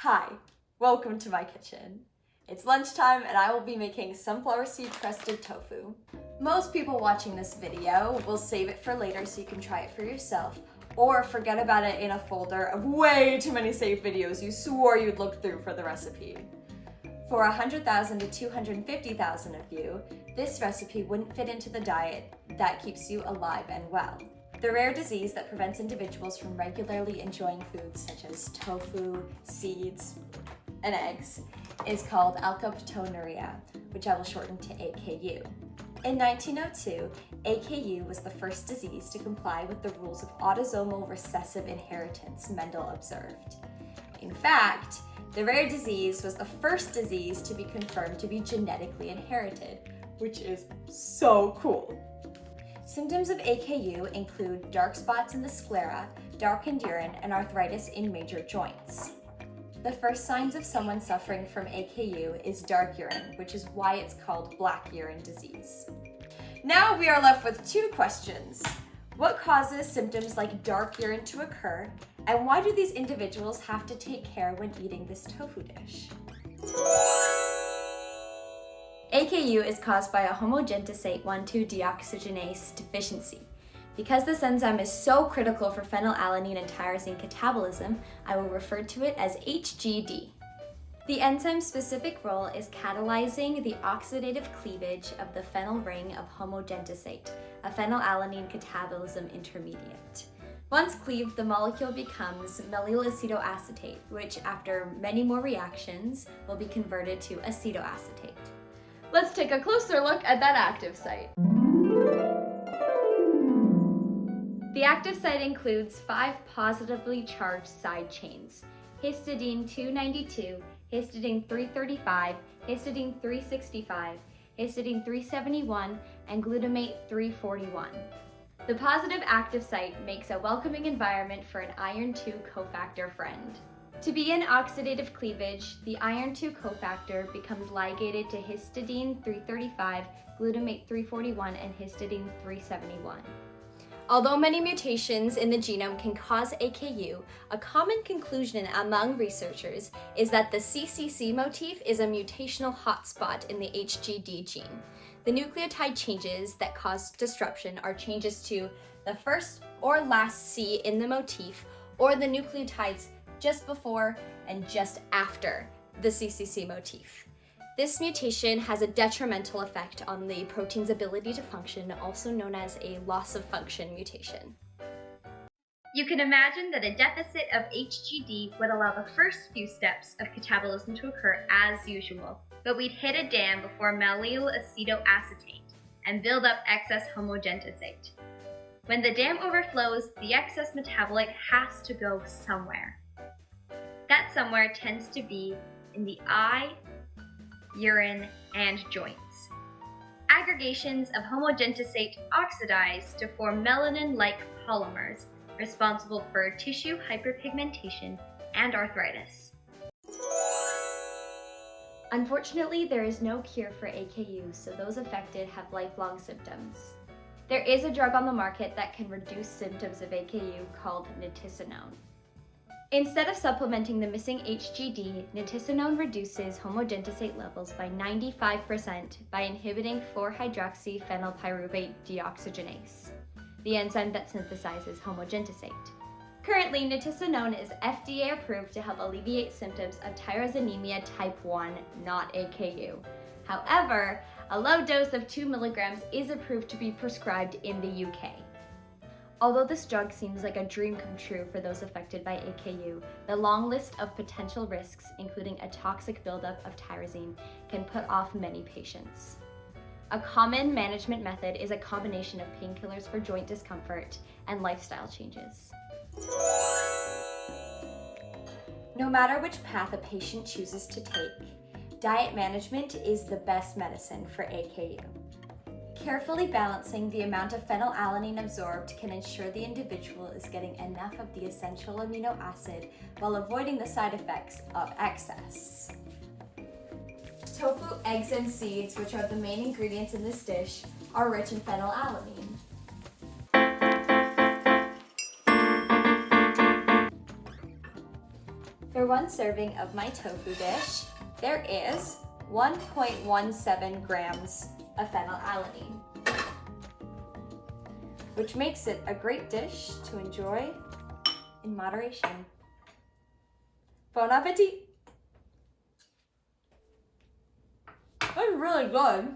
Hi, welcome to my kitchen. It's lunchtime and I will be making sunflower seed crusted tofu. Most people watching this video will save it for later so you can try it for yourself, or forget about it in a folder of way too many saved videos you swore you'd look through for the recipe. For 100,000 to 250,000 of you, this recipe wouldn't fit into the diet that keeps you alive and well. The rare disease that prevents individuals from regularly enjoying foods such as tofu, seeds, and eggs is called Alkaptonuria, which I will shorten to AKU. In 1902, AKU was the first disease to comply with the rules of autosomal recessive inheritance Mendel observed. In fact, the rare disease was the first disease to be confirmed to be genetically inherited, which is so cool. Symptoms of AKU include dark spots in the sclera, darkened urine, and arthritis in major joints. The first signs of someone suffering from AKU is dark urine, which is why it's called black urine disease. Now we are left with two questions. What causes symptoms like dark urine to occur, and why do these individuals have to take care when eating this tofu dish? AKU is caused by a homogentisate 1,2-deoxygenase deficiency. Because this enzyme is so critical for phenylalanine and tyrosine catabolism, I will refer to it as HGD. The enzyme's specific role is catalyzing the oxidative cleavage of the phenyl ring of homogentisate, a phenylalanine catabolism intermediate. Once cleaved, the molecule becomes mellyl acetoacetate, which after many more reactions will be converted to acetoacetate. Let's take a closer look at that active site. The active site includes 5 positively charged side chains: histidine 292, histidine 335, histidine 365, histidine 371, and glutamate 341. The positive active site makes a welcoming environment for an iron 2 cofactor friend. To begin oxidative cleavage, the iron 2 cofactor becomes ligated to histidine 335, glutamate 341, and histidine 371. Although many mutations in the genome can cause AKU, a common conclusion among researchers is that the CCC motif is a mutational hotspot in the HGD gene. The nucleotide changes that cause disruption are changes to the first or last C in the motif, or the nucleotides just before and just after the CCC motif. This mutation has a detrimental effect on the protein's ability to function, also known as a loss of function mutation. You can imagine that a deficit of HGD would allow the first few steps of catabolism to occur as usual, but we'd hit a dam before mellyl acetoacetate and build up excess homogentisate. When the dam overflows, the excess metabolite has to go somewhere. That somewhere tends to be in the eye, urine, and joints. Aggregations of homogentisate oxidize to form melanin-like polymers responsible for tissue hyperpigmentation and arthritis. Unfortunately, there is no cure for AKU, so those affected have lifelong symptoms. There is a drug on the market that can reduce symptoms of AKU called nitisinone. Instead of supplementing the missing HGD, nitisinone reduces homogentisate levels by 95% by inhibiting 4-hydroxyphenylpyruvate deoxygenase, the enzyme that synthesizes homogentisate. Currently, nitisinone is FDA approved to help alleviate symptoms of tyrosinemia type 1, not AKU. However, a low dose of 2 milligrams is approved to be prescribed in the UK. Although this drug seems like a dream come true for those affected by AKU, the long list of potential risks, including a toxic buildup of tyrosine, can put off many patients. A common management method is a combination of painkillers for joint discomfort and lifestyle changes. No matter which path a patient chooses to take, diet management is the best medicine for AKU. Carefully balancing the amount of phenylalanine absorbed can ensure the individual is getting enough of the essential amino acid while avoiding the side effects of excess. Tofu, eggs, and seeds, which are the main ingredients in this dish, are rich in phenylalanine. For one serving of my tofu dish, there is 1.17 grams of phenylalanine, which makes it a great dish to enjoy in moderation. Bon appetit! That's really good.